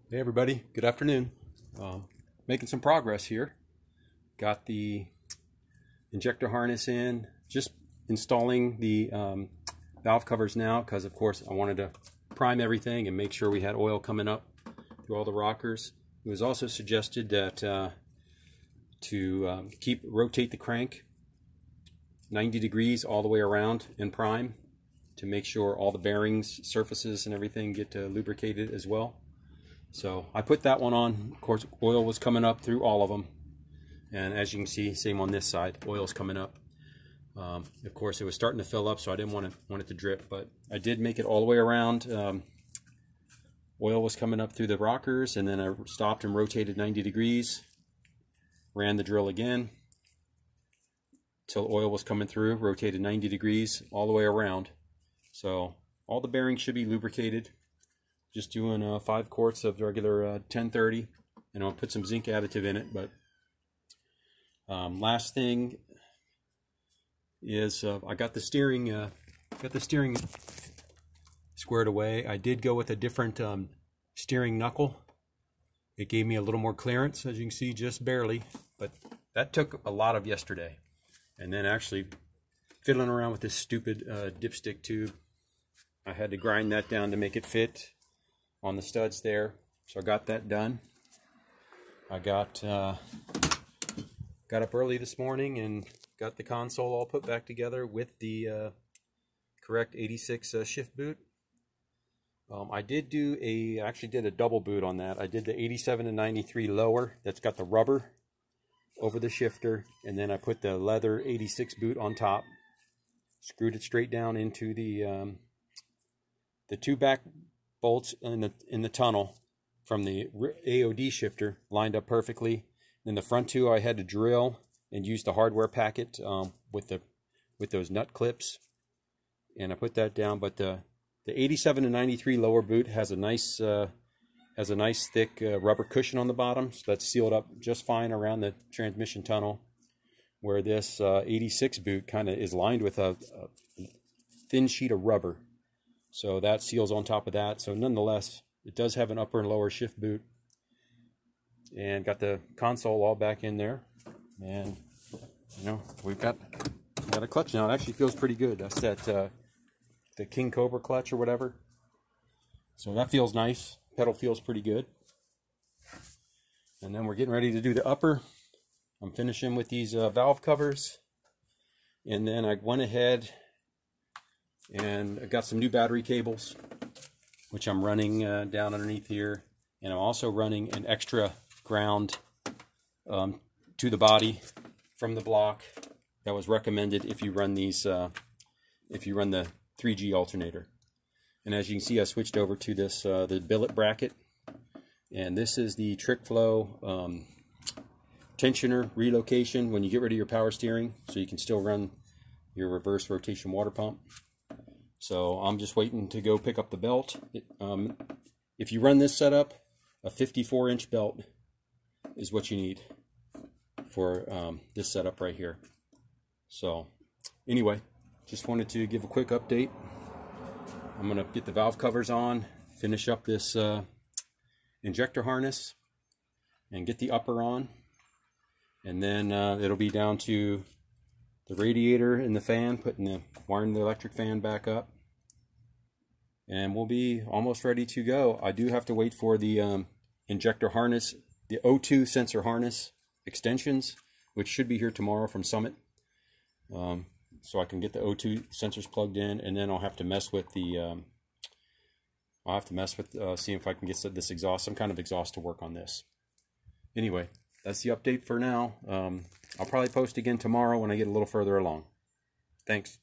Hey everybody, good afternoon. Making some progress here. Got the injector harness in, just installing the valve covers now because of course I wanted to prime everything and make sure we had oil coming up through all the rockers. It was also suggested that to rotate the crank 90 degrees all the way around in prime to make sure all the bearings, surfaces and everything get lubricated as well. So I put that one on. Of course, oil was coming up through all of them. And as you can see, same on this side, oil's coming up. Of course, it was starting to fill up, so I didn't want it to drip, but I did make it all the way around. Oil was coming up through the rockers, and then I stopped and rotated 90 degrees. Ran the drill again till oil was coming through, rotated 90 degrees all the way around. So all the bearings should be lubricated. Just doing 5 quarts of regular 1030, and I'll put some zinc additive in it. But last thing is I got the steering squared away. I did go with a different steering knuckle. It gave me a little more clearance, as you can see, just barely, but that took a lot of yesterday. And then actually fiddling around with this stupid dipstick tube, I had to grind that down to make it fit on the studs there, so I got that done. I got up early this morning and got the console all put back together with the correct 86 shift boot. I actually did a double boot on that. I did the 87 and 93 lower, that's got the rubber over the shifter, and then I put the leather 86 boot on top, screwed it straight down into the 2 back bolts in the tunnel from the AOD shifter lined up perfectly. Then the front 2 I had to drill and use the hardware packet with those nut clips, and I put that down. But the 87 and 93 lower boot has a nice thick rubber cushion on the bottom, so that's sealed up just fine around the transmission tunnel, where this 86 boot kind of is lined with a thin sheet of rubber. So that seals on top of that. So nonetheless, it does have an upper and lower shift boot. And got the console all back in there. And, you know, we've got a clutch now. It actually feels pretty good. That's the King Cobra clutch or whatever. So that feels nice. Pedal feels pretty good. And then we're getting ready to do the upper. I'm finishing with these valve covers. And then I went ahead and I got some new battery cables, which I'm running down underneath here, and I'm also running an extra ground to the body from the block that was recommended if you run these if you run the 3G alternator. And as you can see, I switched over to this the billet bracket, and this is the TrickFlow tensioner relocation when you get rid of your power steering, so you can still run your reverse rotation water pump. So I'm just waiting to go pick up the belt. If you run this setup, a 54-inch belt is what you need for this setup right here. So anyway, just wanted to give a quick update. I'm going to get the valve covers on, finish up this injector harness, and get the upper on. And then it'll be down to the radiator and the fan, wiring the electric fan back up, and we'll be almost ready to go. I do have to wait for the injector harness, the O2 sensor harness extensions, which should be here tomorrow from Summit, so I can get the O2 sensors plugged in, and then I'll have to mess with the see if I can get this exhaust, some kind of exhaust to work on this. Anyway, that's the update for now. I'll probably post again tomorrow when I get a little further along. Thanks.